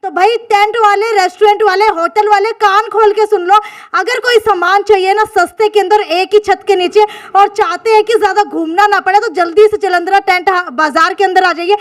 तो भाई टेंट वाले, रेस्टोरेंट वाले, होटल वाले कान खोल के सुन लो, अगर कोई सामान चाहिए ना सस्ते के अंदर एक ही छत के नीचे और चाहते हैं कि ज़्यादा घूमना ना पड़े, तो जल्दी से जालंधरा टेंट बाजार के अंदर आ जाइए।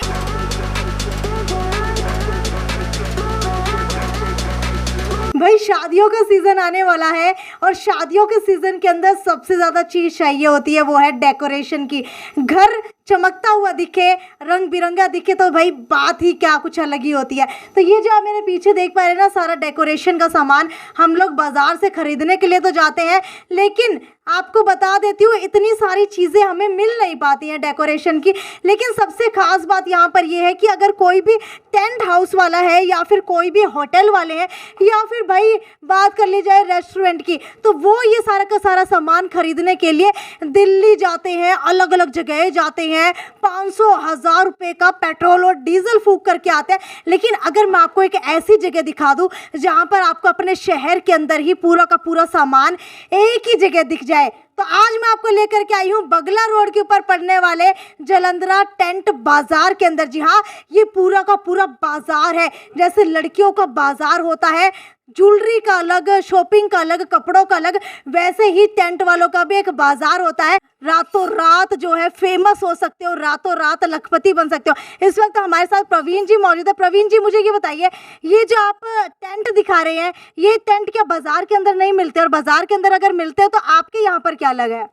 भाई शादियों का सीज़न आने वाला है और शादियों के सीज़न के अंदर सबसे ज़्यादा चीज़ चाहिए होती है वो है डेकोरेशन की। घर चमकता हुआ दिखे, रंग बिरंगा दिखे तो भाई बात ही क्या कुछ अलग ही होती है। तो ये जो आप मेरे पीछे देख पा रहे हैं ना, सारा डेकोरेशन का सामान हम लोग बाज़ार से ख़रीदने के लिए तो जाते हैं, लेकिन आपको बता देती हूँ इतनी सारी चीज़ें हमें मिल नहीं पाती हैं डेकोरेशन की। लेकिन सबसे ख़ास बात यहाँ पर ये है कि अगर कोई भी टेंट हाउस वाला है या फिर कोई भी होटल वाले हैं या फिर भाई बात कर ली जाए रेस्टोरेंट की, तो वो ये सारा का सारा सामान खरीदने के लिए दिल्ली जाते हैं, अलग अलग जगह जाते हैं, 500-1000 रुपये का पेट्रोल और डीजल फूक करके आते हैं। लेकिन अगर मैं आपको एक ऐसी जगह दिखा दूँ जहाँ पर आपको अपने शहर के अंदर ही पूरा का पूरा सामान एक ही जगह दिख जाए, तो आज मैं आपको लेकर के आई हूँ बगला रोड के ऊपर पड़ने वाले जालंधरा टेंट बाजार के अंदर। जी हाँ, ये पूरा का पूरा बाजार है। जैसे लड़कियों का बाजार होता है, ज्वेलरी का अलग, शॉपिंग का अलग, कपड़ों का अलग, वैसे ही टेंट वालों का भी एक बाजार होता है। रातों रात जो है फेमस हो सकते हो, रातों रात लखपति बन सकते हो। इस वक्त हमारे साथ प्रवीण जी मौजूद है। प्रवीण जी, मुझे ये बताइए, ये जो आप टेंट दिखा रहे हैं, ये टेंट क्या बाजार के अंदर नहीं मिलते, और बाजार के अंदर अगर मिलते हैं तो आपके यहाँ पर क्या अलग है?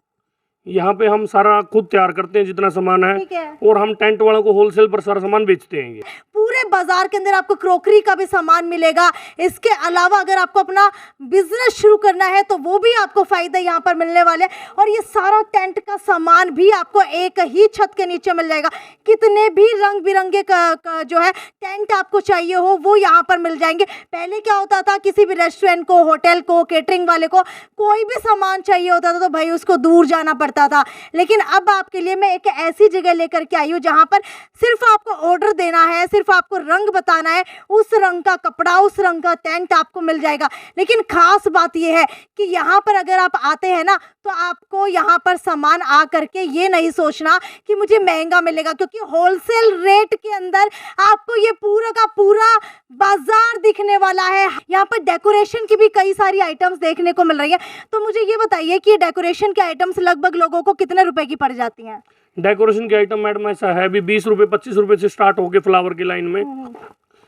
यहाँ पे हम सारा खुद तैयार करते हैं जितना सामान है, और हम टेंट वालों को होलसेल पर सारा सामान बेचते हैं। ये पूरे बाजार के अंदर आपको क्रोकरी का भी सामान मिलेगा। इसके अलावा अगर आपको अपना बिजनेस शुरू करना है तो वो भी आपको फायदा यहाँ पर मिलने वाले हैं। और ये सारा टेंट का सामान भी आपको एक ही छत के नीचे मिल जाएगा। कितने भी रंग बिरंगे का जो है टेंट आपको चाहिए हो वो यहाँ पर मिल जाएंगे। पहले क्या होता था, किसी भी रेस्टोरेंट को, होटल को, केटरिंग वाले को कोई भी सामान चाहिए होता था तो भाई उसको दूर जाना पड़ता था। लेकिन अब आपके लिए मैं एक ऐसी जगह लेकर के आई हूँ जहाँ पर सिर्फ आपको ऑर्डर देना है, सिर्फ आपको रंग बताना है, उस रंग का कपड़ा, उस रंग का टेंट आपको मिल जाएगा। लेकिन खास बात यह है कि यहाँ पर अगर आप आते हैं ना, तो आपको यहाँ पर सामान आ करके ये नहीं सोचना कि मुझे महंगा मिलेगा, क्योंकि होलसेल रेट के अंदर आपको ये पूरा का पूरा बाजार दिखने वाला है। यहाँ पर डेकोरेशन की भी कई सारी आइटम्स देखने को मिल रही है। तो मुझे ये बताइए कि डेकोरेशन के आइटम्स लगभग लोगों को कितने रुपए की पड़ जाती हैं? डेकोरेशन के आइटम मैडम ऐसा है, अभी 20 रुपये 25 रुपये से स्टार्ट होके फ्लावर की लाइन में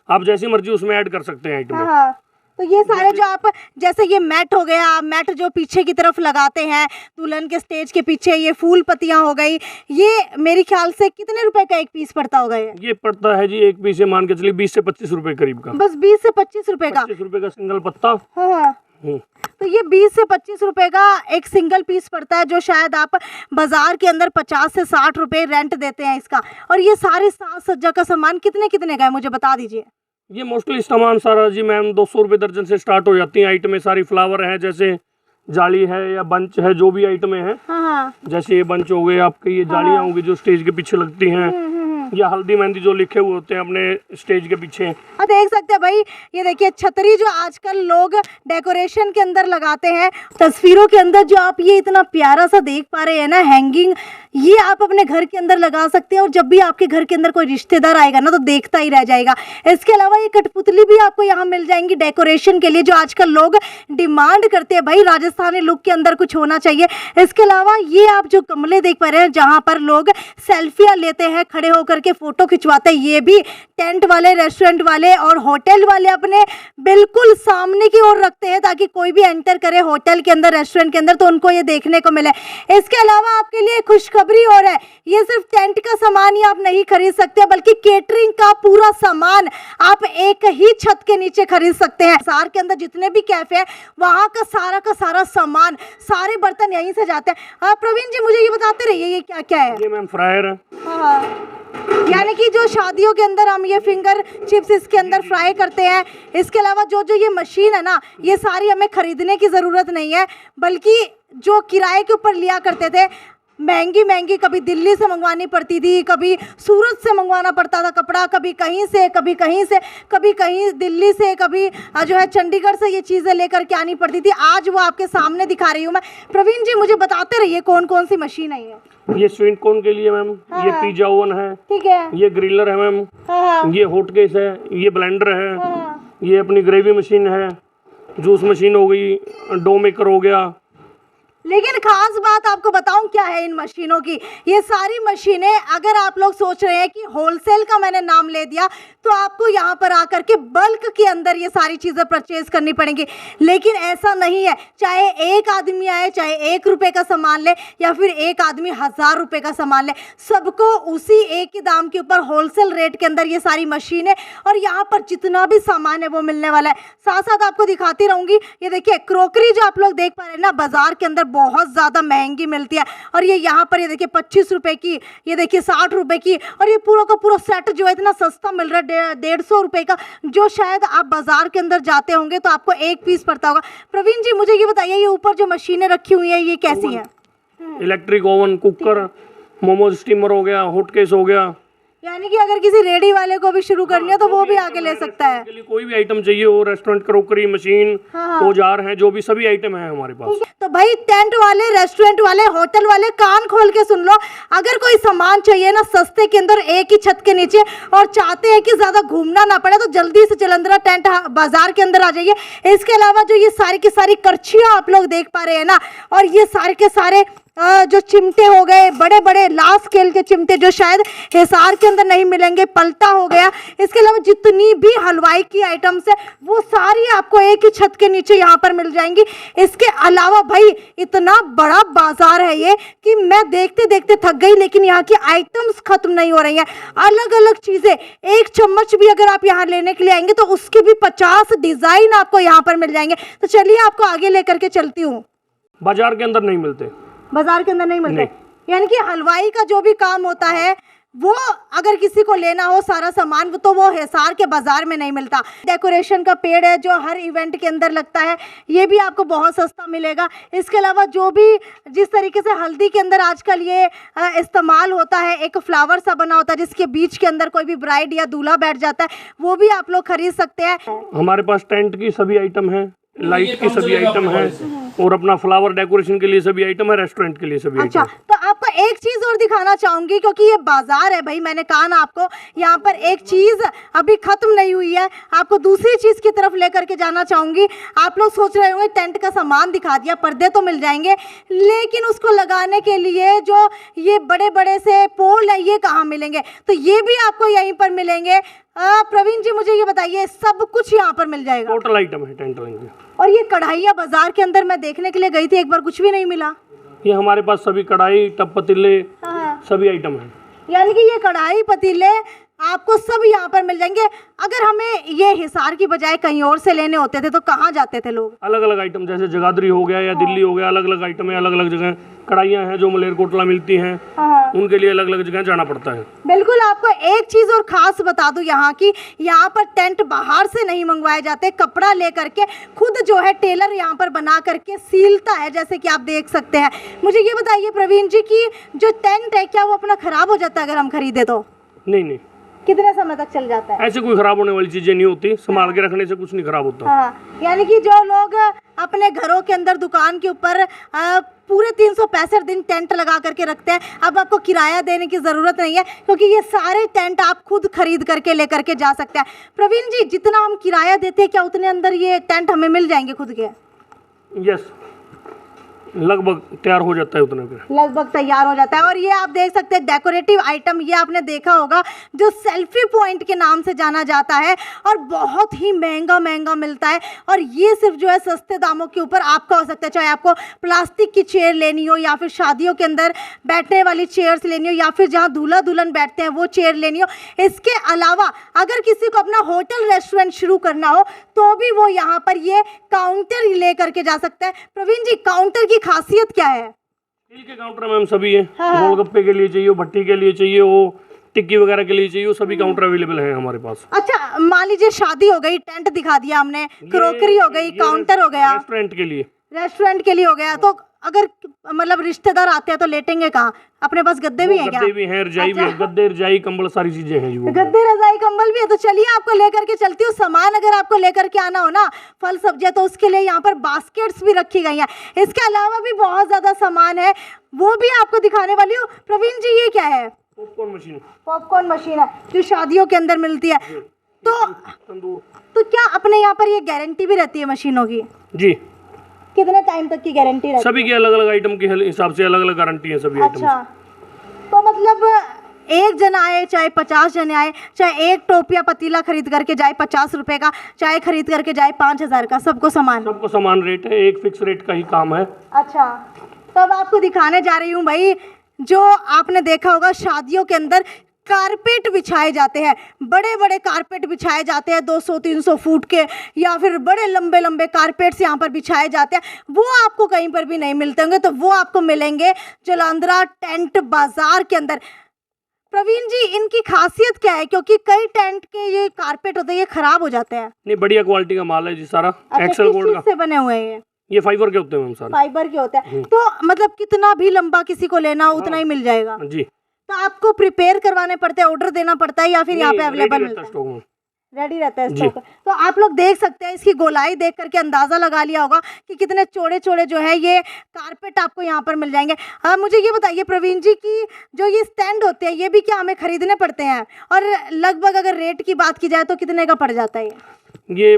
आप जैसी मर्जी उसमें ऐड कर सकते हैं आइटम। हाँ, तो ये सारे जो आप, जैसे ये मैट हो गया, मैट जो पीछे की तरफ लगाते हैं दुल्हन के स्टेज के पीछे, ये फूल पत्तियां हो गई, ये मेरे ख्याल से कितने रुपए का एक पीस पड़ता होगा? ये पड़ता है जी एक पीस से मान के चलिए 20 से 25 रुपए करीब का। बस 20 से 25 रुपए का? 25 रुपए का सिंगल पत्ता। हाँ, तो ये 20 से 25 रुपए का एक सिंगल पीस पड़ता है, जो शायद आप बाजार के अंदर 50 से 60 रुपए रेंट देते हैं इसका। और ये सारे साज सज्जा का सामान कितने कितने का है, मुझे बता दीजिए। ये मोस्टली सामान सारा जी मैम 200 रुपये दर्जन से स्टार्ट हो जाती है आइटमें। सारी फ्लावर है, जैसे जाली है या बंच है, जो भी आइटमें हैं। हाँ, जैसे ये बंच हो गए आपके, ये जालियाँ होंगी जो स्टेज के पीछे लगती हैं, या हल्दी मेहंदी जो लिखे हुए होते हैं अपने स्टेज के पीछे। देख सकते हैं भाई, ये देखिए छतरी जो आजकल लोग डेकोरेशन के अंदर लगाते हैं। तस्वीरों के अंदर जो आप ये इतना प्यारा सा देख पा रहे हैं ना हैंगिंग, ये आप अपने घर के अंदर लगा सकते हैं, और जब भी आपके घर के अंदर कोई रिश्तेदार आएगा ना तो देखता ही रह जाएगा। इसके अलावा ये कठपुतली भी आपको यहाँ मिल जाएंगी डेकोरेशन के लिए, जो आजकल लोग डिमांड करते हैं, भाई राजस्थानी लुक के अंदर कुछ होना चाहिए। इसके अलावा ये आप जो गमले देख पा रहे हैं जहाँ पर लोग सेल्फियाँ लेते हैं, खड़े होकर के फोटो खिंचवाते हैं, ये भी टेंट वाले, रेस्टोरेंट वाले और होटल वाले अपने बिल्कुल सामने की ओर रखते हैं, ताकि कोई भी एंटर करे होटल के अंदर, रेस्टोरेंट के अंदर, तो उनको ये देखने को मिले। इसके अलावा आपके लिए खुशखबरी और है, ये सिर्फ टेंट का सामान ही आप नहीं खरीद सकते, बल्कि केटरिंग का पूरा सामान आप एक ही छत के नीचे खरीद सकते हैं। बाजार के अंदर जितने भी कैफे हैं वहाँ का सारा सामान, सारे बर्तन यहीं से जाते हैं। प्रवीण जी, मुझे ये बताते रहिए, ये क्या क्या है? ये मैम फ्रायर है। हाँ, यानी कि जो शादियों के अंदर हम ये फिंगर चिप्स इसके अंदर फ्राई करते हैं। इसके अलावा जो जो ये मशीन है ना, ये सारी हमें खरीदने की ज़रूरत नहीं है, बल्कि जो किराए के ऊपर लिया करते थे महंगी महंगी कभी दिल्ली से मंगवानी पड़ती थी, कभी सूरत से मंगवाना पड़ता था कपड़ा, कभी कहीं से, कभी कहीं से, कभी कहीं दिल्ली से, कभी जो है चंडीगढ़ से ये चीज़ें लेकर के आनी पड़ती थी। आज वो आपके सामने दिखा रही हूँ मैं। प्रवीण जी मुझे बताते रहिए कौन कौन सी मशीन है ये स्वीट कॉर्न के लिए मैम, ये पिज्जा ओवन है, ठीक है, ये ग्रिलर है मैम, हाँ ये हॉट केस है, ये ब्लेंडर है, हाँ, ये अपनी ग्रेवी मशीन है, जूस मशीन हो गई, डो मेकर हो गया। लेकिन खास बात आपको बताऊं क्या है इन मशीनों की, ये सारी मशीनें अगर आप लोग सोच रहे हैं कि होलसेल का मैंने नाम ले दिया तो आपको यहाँ पर आकर के बल्क के अंदर ये सारी चीज़ें परचेज करनी पड़ेंगी, लेकिन ऐसा नहीं है। चाहे एक आदमी आए, चाहे 1 रुपये का सामान ले या फिर एक आदमी 1000 रुपये का सामान ले, सबको उसी एक ही दाम के ऊपर होलसेल रेट के अंदर ये सारी मशीनें और यहाँ पर जितना भी सामान है वो मिलने वाला है। साथ साथ आपको दिखाती रहूँगी। ये देखिए क्रोकरी जो आप लोग देख पा रहे हैं ना, बाजार के अंदर बहुत ज़्यादा महंगी मिलती है और ये यहाँ पर ये देखिए 25 रुपये की, ये देखिए 60 रुपये की, और ये पूरा का पूरा सेट जो है इतना सस्ता मिल रहा है 150 रुपये का, जो शायद आप बाजार के अंदर जाते होंगे तो आपको एक पीस पड़ता होगा। प्रवीण जी मुझे ये बताइए, ये ऊपर जो मशीनें रखी हुई है ये कैसी हैं? Electric oven, cooker, momos steamer हो गया, हॉट केस हो गया। यानी कि अगर किसी रेडी वाले को भी शुरू करनी है तो वो भी आके ले सकता है। के लिए कोई भी आइटम चाहिए हो, रेस्टोरेंट क्रोकरी मशीन, औजार हैं, जो भी सभी आइटम हैं हमारे पास। तो भाई टेंट वाले, रेस्टोरेंट वाले, होटल वाले कान खोल के सुन लो, अगर कोई सामान चाहिए ना सस्ते के अंदर एक ही छत के नीचे और चाहते हैं कि ज्यादा घूमना ना पड़े तो जल्दी से जलंधरा टेंट बाजार के अंदर आ जाइए। इसके अलावा जो ये सारी की सारी करछियां आप लोग देख पा रहे हैं ना, और ये सारे के सारे जो चिमटे हो गए, बड़े बड़े लार्ज स्केल के चिमटे जो शायद हिसार के अंदर नहीं मिलेंगे, पलटा हो गया, इसके अलावा जितनी भी हलवाई की आइटम्स है वो सारी आपको एक ही छत के नीचे यहाँ पर मिल जाएंगी। इसके अलावा भाई इतना बड़ा बाजार है ये कि मैं देखते देखते थक गई, लेकिन यहाँ की आइटम्स खत्म नहीं हो रही हैं। अलग अलग चीजें, एक चम्मच भी अगर आप यहाँ लेने के लिए आएंगे तो उसके भी 50 डिजाइन आपको यहाँ पर मिल जाएंगे। तो चलिए आपको आगे लेकर के चलती हूँ। बाजार के अंदर नहीं मिलते, बाजार के अंदर नहीं मिलते, यानी कि हलवाई का जो भी काम होता है वो अगर किसी को लेना हो सारा सामान तो वो हिसार के बाजार में नहीं मिलता। डेकोरेशन का पेड़ है जो हर इवेंट के अंदर लगता है, ये भी आपको बहुत सस्ता मिलेगा। इसके अलावा जो भी जिस तरीके से हल्दी के अंदर आजकल ये इस्तेमाल होता है, एक फ्लावर सा बना होता है जिसके बीच के अंदर कोई भी ब्राइड या दूल्हा बैठ जाता है, वो भी आप लोग खरीद सकते हैं। हमारे पास टेंट की सभी आइटम है, लाइट की सभी आइटम है, और अपना फ्लावर डेकोरेशन के लिए सभी आइटम है, रेस्टोरेंट के लिए सभी अच्छा, आइटम। तो आपको एक चीज और दिखाना चाहूंगी क्योंकि ये बाजार है भाई, मैंने कहा ना आपको यहाँ पर एक चीज अभी खत्म नहीं हुई है, आपको दूसरी चीज की तरफ लेकर के जाना चाहूंगी। आप लोग सोच रहे होंगे टेंट का सामान दिखा दिया, पर्दे तो मिल जाएंगे, लेकिन उसको लगाने के लिए जो ये बड़े बड़े से पोल है ये कहाँ मिलेंगे? तो ये भी आपको यहीं पर मिलेंगे। प्रवीण जी मुझे ये बताइए, सब कुछ यहाँ पर मिल जाएगा? टोटल आइटम है टेंट रेंज। और ये कढ़ाइयाँ बाजार के अंदर मैं देखने के लिए गई थी एक बार, कुछ भी नहीं मिला। ये हमारे पास सभी कढ़ाई, टप, पतीले सभी आइटम है। यानी कि ये कढ़ाई पतीले आपको सब यहाँ पर मिल जाएंगे। अगर हमें ये हिसार की बजाय कहीं और से लेने होते थे तो कहाँ जाते थे लोग? अलग अलग आइटम, जैसे जगाधरी हो गया या दिल्ली हो गया, अलग अलग आइटम है, अलग अलग जगह कढ़ाइयाँ हैं जो मलेरकोटला मिलती हैं, उनके लिए अलग अलग जगह जाना पड़ता है। बिल्कुल, आपको एक चीज और खास बता दूं यहाँ की, यहाँ पर टेंट बाहर से नहीं मंगवाए जाते, कपड़ा लेकर के खुद जो है टेलर यहाँ पर बना करके सीलता है, जैसे कि आप देख सकते हैं। मुझे ये बताइए प्रवीण जी की जो टेंट है क्या वो अपना खराब हो जाता है अगर हम खरीदे तो? नहीं, कितने समय तक चल जाता है? ऐसे कोई खराब होने वाली चीजें नहीं होती, संभाल के रखने से कुछ नहीं खराब होता। हाँ, यानी कि जो लोग अपने घरों के अंदर दुकान के ऊपर पूरे 365 दिन टेंट लगा करके रखते हैं, अब आपको किराया देने की ज़रूरत नहीं है क्योंकि ये सारे टेंट आप खुद खरीद करके लेकर के जा सकते हैं। प्रवीण जी, जितना हम किराया देते हैं क्या उतने अंदर ये टेंट हमें मिल जाएंगे खुद के? यस, लगभग तैयार हो जाता है उतने पे, लगभग तैयार हो जाता है। और ये आप देख सकते हैं डेकोरेटिव आइटम, ये आपने देखा होगा जो सेल्फी पॉइंट के नाम से जाना जाता है और बहुत ही महंगा महंगा मिलता है। और ये सिर्फ जो है सस्ते दामों के ऊपर आपका हो सकता है, चाहे आपको प्लास्टिक की चेयर लेनी हो या फिर शादियों के अंदर बैठने वाली चेयर्स लेनी हो या फिर जहाँ दूल्हा दुल्हन बैठते हैं वो चेयर लेनी हो। इसके अलावा अगर किसी को अपना होटल रेस्टोरेंट शुरू करना हो तो भी वो यहाँ पर ये काउंटर ले करके जा सकता है। प्रवीण जी, काउंटर की खासियत क्या है? स्टील के काउंटर मैम सभी है, गोलगप्पे के लिए चाहिए, भट्टी के लिए चाहिए, वो टिक्की वगैरह के लिए चाहिए, वो सभी काउंटर अवेलेबल है हमारे पास। अच्छा, मान लीजिए शादी हो गई, टेंट दिखा दिया हमने, क्रोकरी हो गई, काउंटर हो गया, रेस्टोरेंट के लिए हो गया, तो अगर मतलब रिश्तेदार आते हैं तो लेटेंगे कहाँ? अपने पास गद्दे भी हैं क्या? गद्दे भी हैं, रजाई भी है, गद्दे रजाई कंबल सारी चीजें हैं जी वो। गद्दे रजाई कंबल भी है। तो चलिए आपको लेकर के चलती हूँ। सामान अगर आपको लेकर के आना हो ना, फल सब्जियां, तो उसके लिए यहाँ पर बास्केट्स भी रखी गई हैं। इसके अलावा भी बहुत ज्यादा सामान है, वो भी आपको दिखाने वाली हूँ। प्रवीण जी, ये क्या है? Popcorn machine. पॉपकॉर्न मशीन है जो शादियों के अंदर मिलती है। तो क्या अपने यहाँ पर ये गारंटी भी रहती है मशीनों की? जी, कितने टाइम तक की गारंटी रहती है? सभी की अलग अलग आइटम के हिसाब से अलग अलग गारंटी है सभी आइटम। अच्छा, तो मतलब एक जन आए चाहे 50 जने आए, चाहे एक टोपिया पतीला खरीद करके जाए 50 रुपए का, चाहे खरीद करके जाए 5,000 का, सबको समान रेट है, एक फिक्स रेट का ही काम है। अच्छा, तब आपको दिखाने जा रही हूँ भाई, जो आपने देखा होगा शादियों के अंदर कारपेट बिछाए जाते हैं, बड़े बड़े कारपेट बिछाए जाते हैं 200-300 फुट के, या फिर बड़े लंबे लंबे कारपेट्स यहाँ पर बिछाए जाते हैं। वो आपको कहीं पर भी नहीं मिलते होंगे, तो वो आपको मिलेंगे जालंधर टेंट बाजार के अंदर। प्रवीण जी, इनकी खासियत क्या है? क्योंकि कई टेंट के ये कारपेट होते हैं, ये खराब हो जाते हैं। नहीं, बढ़िया क्वालिटी का माल है जी सारा। अच्छा, एक्सेल किस गोल्ड चीज का से बने हुए हैं ये फाइबर के होते हैं मैम सारे। फाइबर के होते हैं। तो मतलब कितना भी लंबा किसी को लेना हो उतना ही मिल जाएगा जी। तो आपको प्रिपेयर करवाने पड़ते हैं, ऑर्डर देना पड़ता है, या फिर यहाँ पे अवेलेबल मिलता है? स्टॉक में रेडी रहता है स्टॉक। तो आप लोग देख सकते हैं, इसकी गोलाई देख करके अंदाजा लगा लिया होगा कि कितने चौड़े चौड़े जो है ये कारपेट आपको यहाँ पर मिल जाएंगे। मुझे ये बताइए प्रवीण जी कि जो ये स्टैंड होते हैं, ये भी क्या हमें खरीदने पड़ते हैं? और लगभग अगर रेट की बात की जाए तो कितने का पड़ जाता है ये?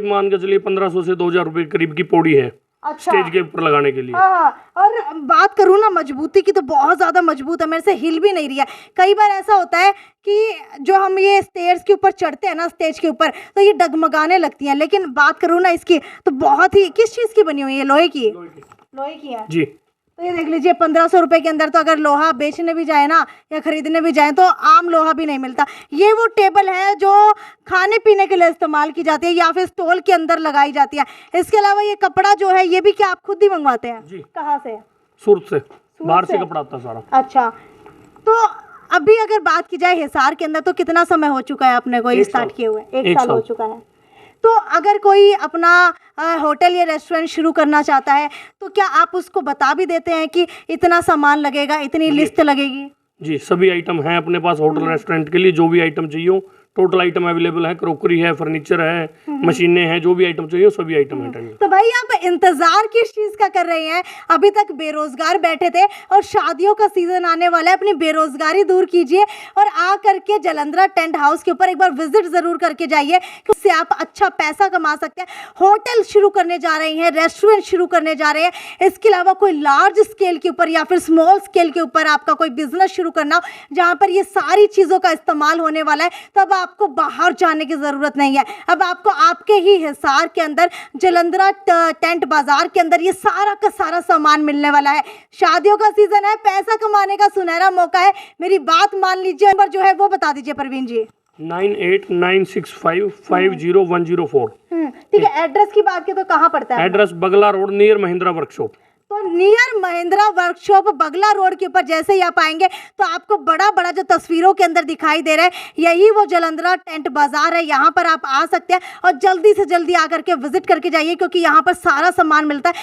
मान के चलिए 1500 से 2000 रुपए करीब की पौड़ी है। अच्छा, स्टेज के ऊपर लगाने के लिए। हाँ, और बात करूँ ना मजबूती की, तो बहुत ज़्यादा मजबूत है, मेरे से हिल भी नहीं रही है। कई बार ऐसा होता है कि जो हम ये स्टेयर्स के ऊपर चढ़ते हैं ना, स्टेज के ऊपर, तो ये डगमगाने लगती हैं, लेकिन बात करूँ ना इसकी, तो बहुत ही, किस चीज़ की बनी हुई है? लोहे की? लोहे की है जी। तो ये देख लीजिए 1500 रुपए के अंदर तो अगर लोहा बेचने भी जाए ना या खरीदने भी जाए तो आम लोहा भी नहीं मिलता। ये वो टेबल है जो खाने पीने के लिए इस्तेमाल की जाती है या फिर स्टॉल के अंदर लगाई जाती है। इसके अलावा ये कपड़ा जो है, ये भी क्या आप खुद ही मंगवाते हैं? जी। कहाँ से? सूरत से, बाहर से कपड़ा आता सारा। अच्छा, तो अभी अगर बात की जाए हिसार के अंदर, तो कितना समय हो चुका है अपने को ये स्टार्ट किए हुए? एक साल हो चुका है। तो अगर कोई अपना होटल या रेस्टोरेंट शुरू करना चाहता है, तो क्या आप उसको बता भी देते हैं कि इतना सामान लगेगा, इतनी लिस्ट लगेगी? जी, सभी आइटम हैं अपने पास होटल रेस्टोरेंट के लिए। जो भी आइटम चाहिए हो, टोटल आइटम अवेलेबल है। क्रोकरी है, फर्नीचर है, मशीनें हैं, जो भी आइटम चाहिए सभी आइटम है। तो भाई आप इंतजार किस चीज का कर रहे हैं? अभी तक बेरोजगार बैठे थे और शादियों का सीजन आने वाला है, अपनी बेरोजगारी दूर कीजिए और आ करके जालंधर टेंट हाउस के ऊपर एक बार विजिट जरूर करके जाइए, उससे आप अच्छा पैसा कमा सकते हैं। होटल शुरू करने जा रहे हैं, रेस्टोरेंट शुरू करने जा रहे हैं, इसके अलावा कोई लार्ज स्केल के ऊपर या फिर स्मॉल स्केल के ऊपर आपका कोई बिजनेस शुरू करना हो जहां पर ये सारी चीजों का इस्तेमाल होने वाला है, तब आपको बाहर जाने की जरूरत नहीं है। अब आपको आपके ही हिसार के अंदर जालंधर टेंट बाजार के अंदर ये सारा का सारा सामान मिलने वाला है। शादियों का सीजन है, पैसा कमाने का सुनहरा मौका है। मेरी बात मान लीजिए, नंबर जो है वो बता दीजिए प्रवीण जी। 9896550104। ठीक है, एड्रेस की बात की तो कहाँ पड़ता है? एड्रेस बगला रोड नियर महिंद्रा वर्कशॉप। तो नियर महिंद्रा वर्कशॉप बगला रोड के ऊपर जैसे ही आप आएंगे तो आपको बड़ा बड़ा जो तस्वीरों के अंदर दिखाई दे रहा है, यही वो जालंधर टेंट बाजार है। यहाँ पर आप आ सकते हैं और जल्दी से जल्दी आकर के विजिट करके जाइए, क्योंकि यहाँ पर सारा सामान मिलता है।